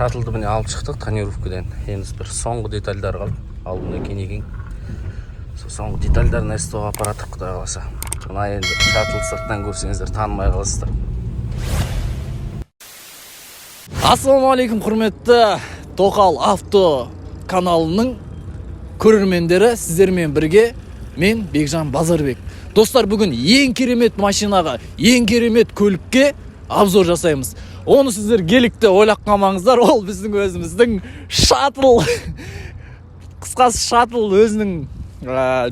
Шатылды міне алып шықтық тонировкадан. Енді бір соңғы детальдар қалды. Алдында кенеген. Соңғы детальдарын естуға апаратық құдай қаласа. Мына енді шатыл сыртынан көрсеңіздер танымай қаласыздар. Ассалаумағалейкум құрметті Тоқал авто каналының көрермендері, сіздермен бірге мен Бекжан Базарбек. Достар, бүгін ең керемет машинаға, ең керемет көлікке обзор жасаймыз. Оны сіздер келікті ойлап қалмаңыздар, ол біздің өзіміздің шатыл. Қысқасы шатыл өзінің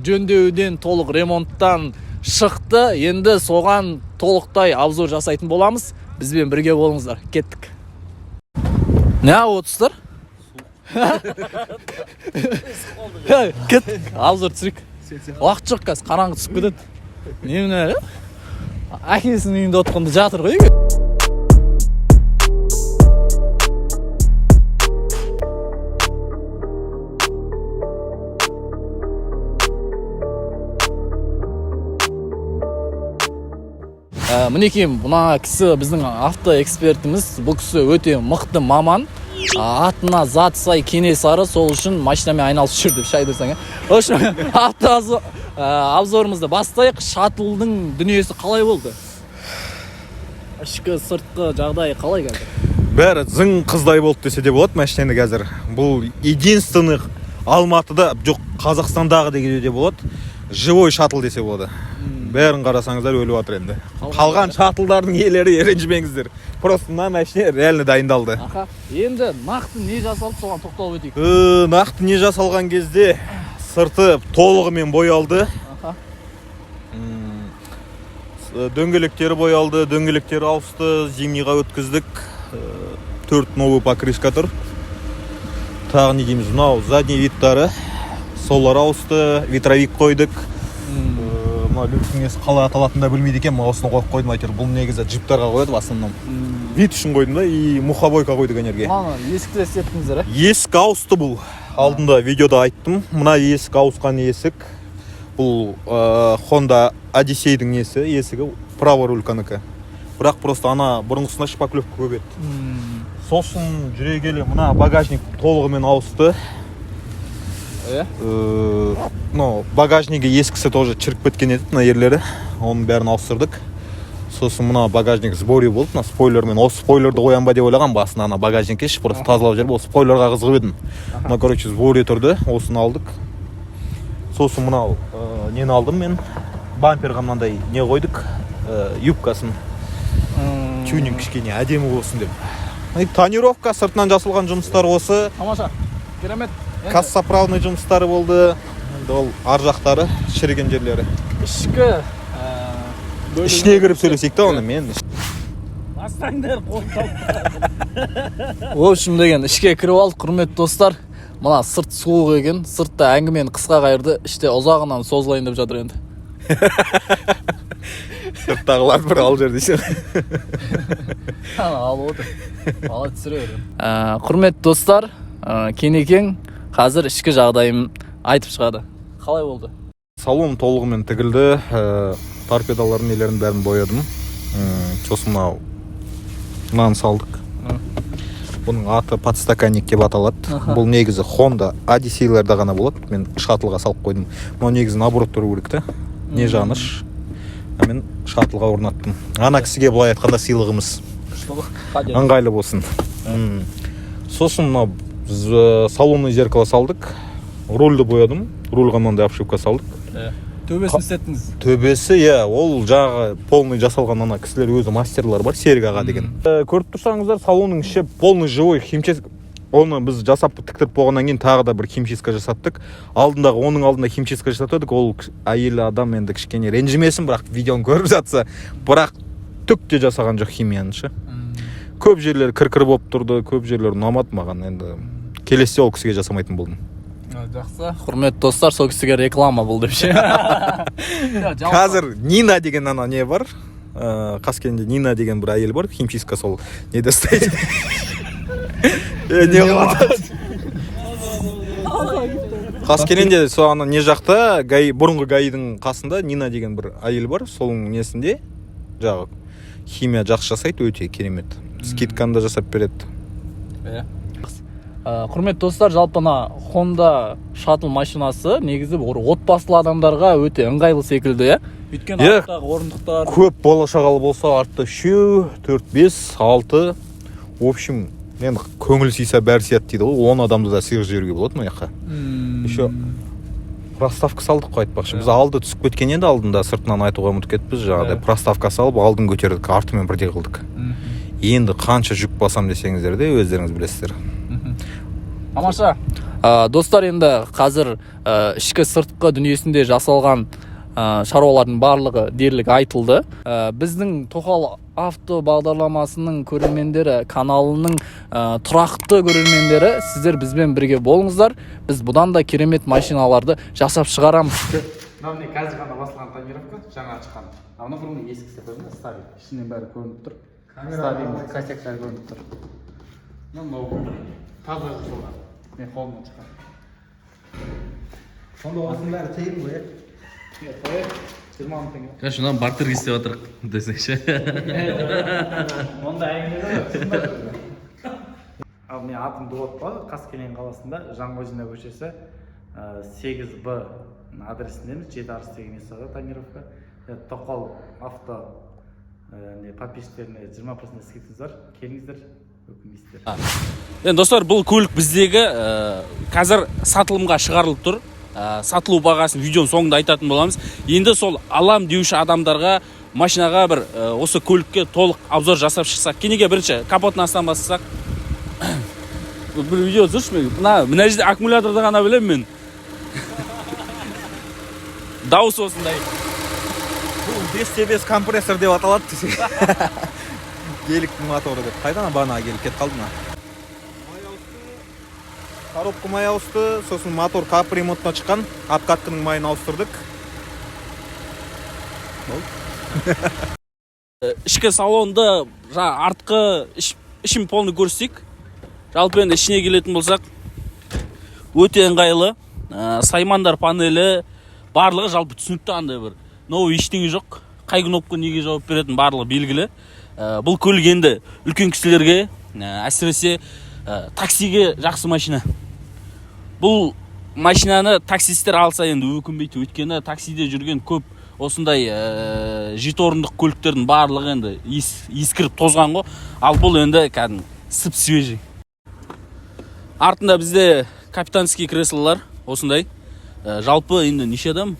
жөндеуден, толық ремонттан шықты. Енді соған толықтай обзор жасайтын боламыз. Бізбен бірге болыңыздар. Кеттік. Не отырсыздар? Кеттік. Обзор түсірейік. Уақыт жоқ қазір, қараңғы түсіп кетеді. Немене? Әкесінің үйінде отқанда жатыр ғой. Мінекей, мына кісі біздің авто экспертіміз. Бұл кісі өте мықты маман. Атына зат сай Кенесары, сол үшін машинамен айналысып жүр деп шайдырсаң. Авто обзорымызды бастайық. Шатылдың дүниесі қалай болды? Ішкі сыртқы жағдайы қалай қазір? Бәрі зың қыздай болды десе де болады машинаны қазір. Бұл единственный Алматыда, жоқ Қазақстандағы деген де болады. Живой шатыл десе болады. Бәрін қарасаңыздар өліп жатыр енді. Қалған шатылдардың иелері ренжімеңіздер. Просто мына машина реально дайындалды. Енді нақты не жасалды, соған тоқталып өтейік. Нақты не жасалған кезде сырты толығымен боялды. Дөңгелектері боялды, дөңгелектері ауысты, зимнийға өткіздік. 4 новый покрышка тұр. Тағы не дейміз, мынау задний видтары, солар ауысты, ветровик қойдық. Люктің қалай аталатында білмейді екен, осыны қойып қойдым айтыр. Бұл негізі джиптарға қойды басынан. Вид үшін қойдым да, и мухобойка қойдық энерге. Есікті істеттіңіздер, Есік ауысты бұл. Алдында видеода айттым. Мына есік ауысқан есік. Бұл Honda Odyssey'дің есігі право рульканыкі. Бірақ просто ана бұрынғысына шпаклевка көп еді. Сосын жүре келе мына багажник толығымен ауысты. Багажнигі ескісі тоже чіріп кеткен еді, мына ерлері. Оның бәрін ауыстырдық. Сосын мына багажник сбори болды, мына спойлермен. Осы спойлерді қоям ба деп ойлаған басына, ана багажник еш, просто тазалап жүріп, осы спойлерға қызығып едім. Мына, короче, сбори тұрды, осыны алдық. Сосын мынау нені алдым мен, бамперға мынандай не қойдық, юбкасын. Тюнинг кішкене әдемі болсын деп. Тонировка, сыртынан жасалған жұмыстар осы. Тамаша, керемет. Кассаправный жұмыстары болды. Ол ар жақтары, шіріген жерлері. Ішкі ішіне кіріп сөйлесек те оны мен. Астаңдар қолтап. О, үшін деген ішке кіріп алды, құрметті достар. Мына сырт суық екен, сыртта әңгімені қысқа қайырды, іште ұзағынан созылайын деп жатыр енді. Сырттағылар бір ал жер дейсің. Алып отыр. Ала түсіре берем. Құрметті достар, Кенекең қазір ішкі жағдайым айтып шығады. Қалай болды? Салон толығымен тігілді, торпедаларын нелерін бәрін боядым. Сосын мынаны салдық. Бұның аты подстаканник деп аталады. Бұл негізі Honda Odyssey'лерде ғана болады. Мен шатылға салып қойдым. Бұл негізі наоборот тұру керек та. Не жаныш. Мен шатылға орнаттым. Ана кісіге былай айтқанда сыйлығымыз. Ыңғайлы болсын. Сосын салонный зеркало салдық. Рульді боядым. Рульға мынандай обшивка салдық. Төбесін істеттіңіз? Төбесі, ол жағы полный жасалған ана кісілер өзі мастерлар бар, Серік аға деген. Көріп тұрсаңыздар, салонның іші полный живой химчистка. Оны біз жасап тіктіріп болғаннан кейін тағы да бір химчистка жасаттық. Оның алдында химчистка жасаттық. Ол әйел адам енді кішкене ренжімесін, бірақ видеоны көріп жатса, бірақ түк те жасаған жоқ химияны ше. Көп жерлер кір-кір болып тұрды, көп жерлер ұнамады маған. Енді келесі ол кісіге жасамайтын болдым. Жақсы. Құрметті достар, сол кісіге реклама бұл деп ше. Қазір Нина деген ана не бар? Қаскенде Нина деген бір әйел бар, химчистка сол неде істейді. Не қылады? Қаскенде сол ана не жақта, бұрынғы гаидің қасында Нина деген бір әйел бар, солың несінде жағы химия жақсы жасайды, өте керемет. Скидканы да жасап береді. Құрметті достар, жалпы Honda Shuttle машинасы негізі отбасылы адамдарға өте ыңғайлы секілді, иә? Өйткені арттағы орындықтар көп бола шағалы болса, артта 3, 4, 5, 6. В общем, енді көңіл сыйса бәрі сияды дейді ғой. 10 адамды да сыйғыз жіберуге болады мына жаққа. Еще проставка салдық қой айтпақшы. Біз алды түсіп кеткен енді алдында сыртынан айтуға ұмытып кетіппіз. Жаңағыдай проставка салып алдын көтердік, артымен бірдей қылдық. Енді қанша жүк басам десеңіздер де өздеріңіз білесіздер. Тамаша. Достар, енді қазір ішкі сыртқы дүниесінде жасалған шаруалардың барлығы дерлік айтылды. Біздің Тоқал авто бағдарламасының көрермендері, каналының тұрақты көрермендері, сіздер бізбен бірге болыңыздар. Біз бұдан да керемет машиналарды жасап шығарамыз. Мына қазір ғана басылған тонировка, жаңа ашқан. Мына бұрын ескісі көрінеді, старый. Ішінен бәрі көрініп тұр. Старый косяктар көрініп тұр. Мынау таза жасалған. Мен қолымнан шыққан. Сонда осының бәрі тегін ғой, 20 мың теңге. Короче, мынаны бартерге істеп жатырық десеңші. Онда әңгіме. Ал мен атым Дулатпа, Қаскелең қаласында Жаңғозина көшесі 8Б адресіндеміз. 7 арыс деген есада тонировка. Тоқал авто подписчиктеріне 20% скидкамыз бар. Келіңіздер, өкінбейсіздер. Енді достар, бұл көлік біздегі қазір сатылымға шығарылып тұр. Сатылу бағасын видеоның соңында айтатын боламыз. Енді сол алам деуші адамдарға машинаға бір осы көлікке толық обзор жасап шықсақ. Кенеге бірінші капотын астан бастасақ. Бір видео тұршы мен. Мына жерде аккумуляторды ғана білем мен. Дауыс осындай. Бұл 5 компрессор деп аталады. Геликтің моторы деп. Қайдан бана келіп кет қалды ма? Коробка май ауысты, сосын мотор капремонтына шыққан, обкатканың майын ауыстырдық. Ішкі салонды артқы ішін полны көрсек. Жалпы енді ішіне келетін болсақ, өте ыңғайлы. Саймандар панелі, барлығы жалпы түсінікті андай бір. Новый ештеңе жоқ. Қай кнопка неге жауап беретін барлығы белгілі. Бұл көлік енді үлкен кісілерге, әсіресе таксиге жақсы машина. Бұл машинаны таксистер алса енді өкінбейді. Өйткені таксиде жүрген көп осындай 7 орындық көліктердің барлығы енді ескіріп тозған ғой. Ал бұл енді кәдімгі сып-свежий. Артында бізде капитанский креслолар осындай. Жалпы енді неше адам?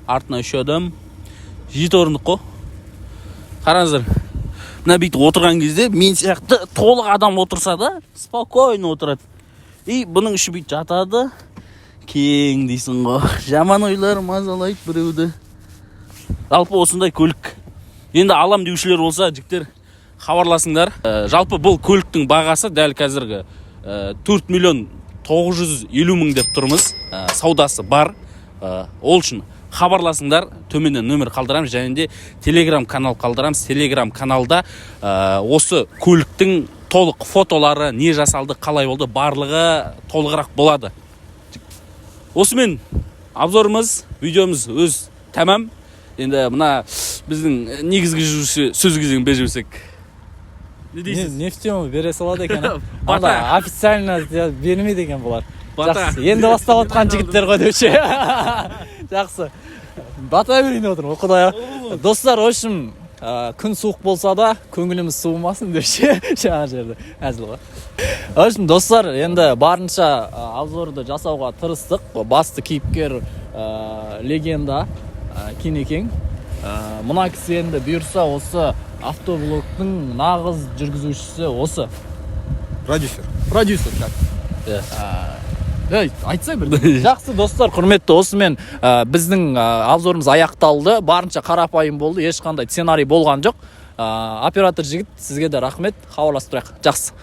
Артына 3 адам. 7 орындық қой. Қараңыздар. Мына бүйтіп отырған кезде мен сияқты толық адам отырса да спокойно отырады. И бұның іші бүйтіп жатады. Кең дейсің ғой. Жаман ойлар мазалайды біреуді. Жалпы осындай көлік. Енді алам деушілер болса, жігіттер хабарласыңдар. Жалпы бұл көліктің бағасы дәл қазіргі 4 миллион 950 мың деп тұрмыз. Саудасы бар. Ол үшін хабарласыңдар, төменде нөмір қалдырамыз, және де телеграм канал қалдырамыз. Телеграм каналда осы көліктің толық фотолары, не жасалды, қалай болды, барлығы толығырақ болады. Осымен обзорымыз, видеомыз өз тәмам. Енді мына біздің негізгі жүруші сөз кезегін бере жіберсек. Не дейсіз? Нефтемі бере салады екен. Бата. Официально бермейді екен бұлар. Бата. Жақсы, енді бастап отқан жігіттер ғой деуші. Жақсы. Бата берейін отырмын, құдая. Достар, өшім, күн суық болса да, көңіліміз суымасын деуші. Жаңа жерді, әзіл ғой. Өшім, достар, енді барынша обзорды жасауға тырыстық. Басты кейіпкер легенда Кенекең. Мұна кісі енді бұйырса осы автоблогтың нағыз жүргізушісі осы. Продюсер. Айтсай бір. Жақсы достар, құрметті, осымен біздің обзорымыз аяқталды. Барынша қарапайым болды, ешқандай сценарий болған жоқ. Оператор жігіт, сізге де рахмет. Хабарласып тұрайық. Жақсы.